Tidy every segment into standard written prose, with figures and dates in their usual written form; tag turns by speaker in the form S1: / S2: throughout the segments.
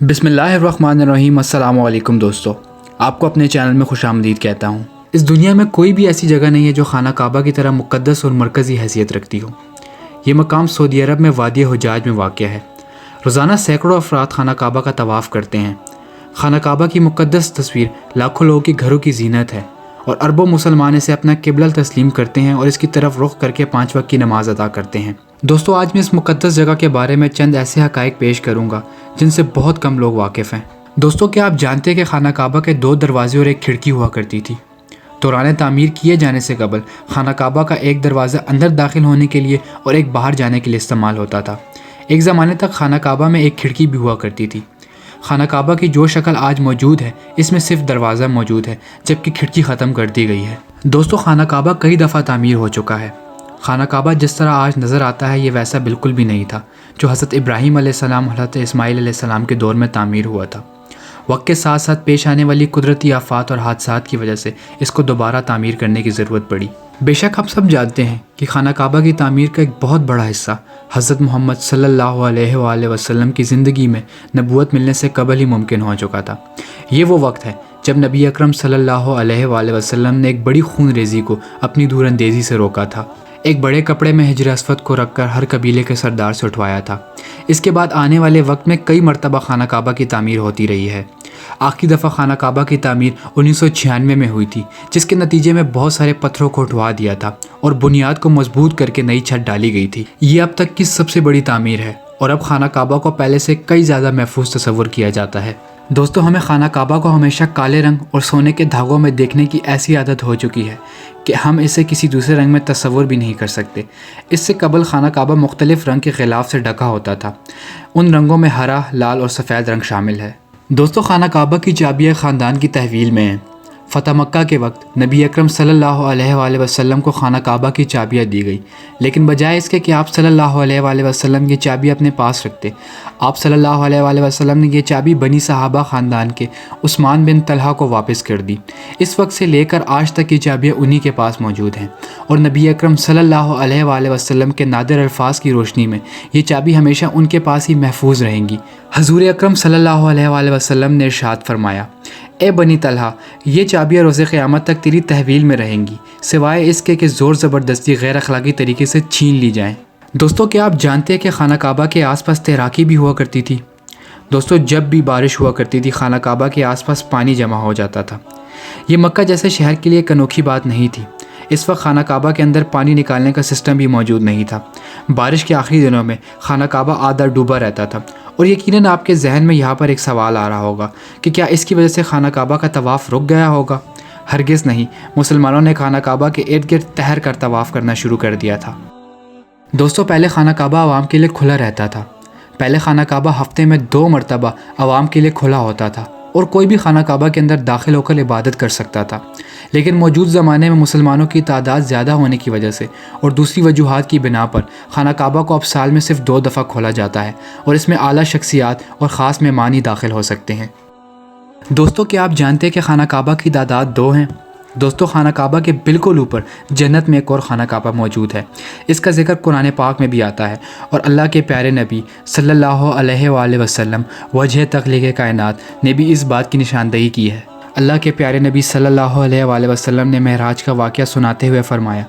S1: بسم اللہ الرحمن الرحیم۔ السلام علیکم دوستو، آپ کو اپنے چینل میں خوش آمدید کہتا ہوں۔ اس دنیا میں کوئی بھی ایسی جگہ نہیں ہے جو خانہ کعبہ کی طرح مقدس اور مرکزی حیثیت رکھتی ہو۔ یہ مقام سعودی عرب میں وادی حجاج میں واقع ہے۔ روزانہ سینکڑوں افراد خانہ کعبہ کا طواف کرتے ہیں۔ خانہ کعبہ کی مقدس تصویر لاکھوں لوگوں کے گھروں کی زینت ہے اور اربوں مسلمان اسے اپنا قبلہ تسلیم کرتے ہیں اور اس کی طرف رخ کر کے 5 وقت کی نماز ادا کرتے ہیں۔ دوستو، آج میں اس مقدس جگہ کے بارے میں چند ایسے حقائق پیش کروں گا جن سے بہت کم لوگ واقف ہیں۔ دوستو، کیا آپ جانتے ہیں کہ خانہ کعبہ کے 2 دروازے اور ایک کھڑکی ہوا کرتی تھی؟ دوران تعمیر کیے جانے سے قبل خانہ کعبہ کا ایک دروازہ اندر داخل ہونے کے لیے اور ایک باہر جانے کے لیے استعمال ہوتا تھا۔ ایک زمانے تک خانہ کعبہ میں ایک کھڑکی بھی ہوا کرتی تھی۔ خانہ کعبہ کی جو شکل آج موجود ہے اس میں صرف دروازہ موجود ہے، جبکہ کھڑکی ختم کر دی گئی ہے۔ دوستو، خانہ کعبہ کئی دفعہ تعمیر ہو چکا ہے۔ خانہ کعبہ جس طرح آج نظر آتا ہے یہ ویسا بالکل بھی نہیں تھا جو حضرت ابراہیم علیہ السلام، حضرت اسماعیل علیہ السلام کے دور میں تعمیر ہوا تھا۔ وقت کے ساتھ ساتھ پیش آنے والی قدرتی آفات اور حادثات کی وجہ سے اس کو دوبارہ تعمیر کرنے کی ضرورت پڑی۔ بے شک ہم سب جانتے ہیں کہ خانہ کعبہ کی تعمیر کا ایک بہت بڑا حصہ حضرت محمد صلی اللہ علیہ وآلہ وسلم کی زندگی میں نبوت ملنے سے قبل ہی ممکن ہو چکا تھا۔ یہ وہ وقت ہے جب نبی اکرم صلی اللہ علیہ وآلہ وسلم نے ایک بڑی خون ریزی کو اپنی دور اندیزی سے روکا تھا۔ ایک بڑے کپڑے میں حجر اسود کو رکھ کر ہر قبیلے کے سردار سے اٹھوایا تھا۔ اس کے بعد آنے والے وقت میں کئی مرتبہ خانہ کعبہ کی تعمیر ہوتی رہی ہے۔ آخری دفعہ خانہ کعبہ کی تعمیر 1996 میں ہوئی تھی، جس کے نتیجے میں بہت سارے پتھروں کو اٹھوا دیا تھا اور بنیاد کو مضبوط کر کے نئی چھت ڈالی گئی تھی۔ یہ اب تک کی سب سے بڑی تعمیر ہے اور اب خانہ کعبہ کو پہلے سے کئی زیادہ محفوظ تصور کیا جاتا ہے۔ دوستو، ہمیں خانہ کعبہ کو ہمیشہ کالے رنگ اور سونے کے دھاگوں میں دیکھنے کی ایسی عادت ہو چکی ہے کہ ہم اسے کسی دوسرے رنگ میں تصور بھی نہیں کر سکتے۔ اس سے قبل خانہ کعبہ مختلف رنگ کے غلاف سے ڈھکا ہوتا تھا۔ ان رنگوں میں ہرا، لال اور سفید رنگ شامل ہے۔ دوستو، خانہ کعبہ کی چابیاں خاندان کی تحویل میں ہیں۔ فتح مکہ کے وقت نبی اکرم صلی اللہ علیہ وآلہ وسلم کو خانہ کعبہ کی چابیاں دی گئی، لیکن بجائے اس کے کہ آپ صلی اللہ علیہ وآلہ وسلم یہ چابی اپنے پاس رکھتے، آپ صلی اللہ علیہ وآلہ وسلم نے یہ چابی بنی صحابہ خاندان کے عثمان بن طلحہ کو واپس کر دی۔ اس وقت سے لے کر آج تک یہ چابیاں انہی کے پاس موجود ہیں اور نبی اکرم صلی اللہ علیہ وآلہ وسلم کے نادر الفاظ کی روشنی میں یہ چابی ہمیشہ ان کے پاس ہی محفوظ رہیں گی۔ حضور اکرم صلی اللہ علیہ وآلہ وسلم نے ارشاد فرمایا، اے بنی طلحہ، یہ چابیاں روز قیامت تک تیری تحویل میں رہیں گی، سوائے اس کے کہ زور زبردستی غیر اخلاقی طریقے سے چھین لی جائیں۔ دوستو، کیا آپ جانتے ہیں کہ خانہ کعبہ کے آس پاس تیراکی بھی ہوا کرتی تھی؟ دوستو، جب بھی بارش ہوا کرتی تھی خانہ کعبہ کے آس پاس پانی جمع ہو جاتا تھا۔ یہ مکہ جیسے شہر کے لیے ایک انوکھی بات نہیں تھی۔ اس وقت خانہ کعبہ کے اندر پانی نکالنے کا سسٹم بھی موجود نہیں تھا۔ بارش کے آخری دنوں میں خانہ کعبہ آدھا ڈوبا رہتا تھا اور یقیناً آپ کے ذہن میں یہاں پر ایک سوال آ رہا ہوگا کہ کیا اس کی وجہ سے خانہ کعبہ کا طواف رک گیا ہوگا؟ ہرگز نہیں، مسلمانوں نے خانہ کعبہ کے ارد گرد تہر کر طواف کرنا شروع کر دیا تھا۔ دوستو، پہلے خانہ کعبہ عوام کے لیے کھلا رہتا تھا۔ پہلے خانہ کعبہ ہفتے میں 2 مرتبہ عوام کے لیے کھلا ہوتا تھا اور کوئی بھی خانہ کعبہ کے اندر داخل ہو کر عبادت کر سکتا تھا، لیکن موجود زمانے میں مسلمانوں کی تعداد زیادہ ہونے کی وجہ سے اور دوسری وجوہات کی بنا پر خانہ کعبہ کو اب سال میں صرف 2 دفعہ کھولا جاتا ہے اور اس میں اعلیٰ شخصیات اور خاص مہمان ہی داخل ہو سکتے ہیں۔ دوستو، کیا آپ جانتے ہیں کہ خانہ کعبہ کی تعداد 2 ہیں؟ دوستو، خانہ کعبہ کے بالکل اوپر جنت میں ایک اور خانہ کعبہ موجود ہے۔ اس کا ذکر قرآن پاک میں بھی آتا ہے اور اللہ کے پیارے نبی صلی اللہ علیہ وآلہ وسلم وجہ تخلیق کائنات نے بھی اس بات کی نشاندہی کی ہے۔ اللہ کے پیارے نبی صلی اللہ علیہ وآلہ وسلم نے معراج کا واقعہ سناتے ہوئے فرمایا،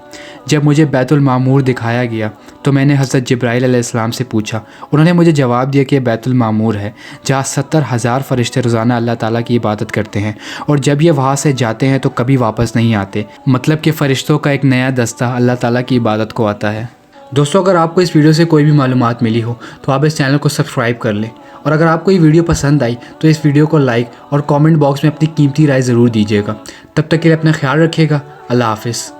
S1: جب مجھے بیت المعمور دکھایا گیا تو میں نے حضرت جبرائیل علیہ السلام سے پوچھا۔ انہوں نے مجھے جواب دیا کہ یہ بیت المعمور ہے جہاں 70,000 فرشتے روزانہ اللہ تعالیٰ کی عبادت کرتے ہیں اور جب یہ وہاں سے جاتے ہیں تو کبھی واپس نہیں آتے، مطلب کہ فرشتوں کا ایک نیا دستہ اللہ تعالیٰ کی عبادت کو آتا ہے۔ دوستو، اگر آپ کو اس ویڈیو سے کوئی بھی معلومات ملی ہو تو آپ اس چینل کو سبسکرائب کر لیں، اور اگر آپ کو یہ ویڈیو پسند آئی تو اس ویڈیو کو لائک اور کامنٹ باکس میں اپنی قیمتی رائے ضرور دیجیے گا۔ تب تک کے لیے اپنا خیال رکھیے گا۔ اللہ حافظ۔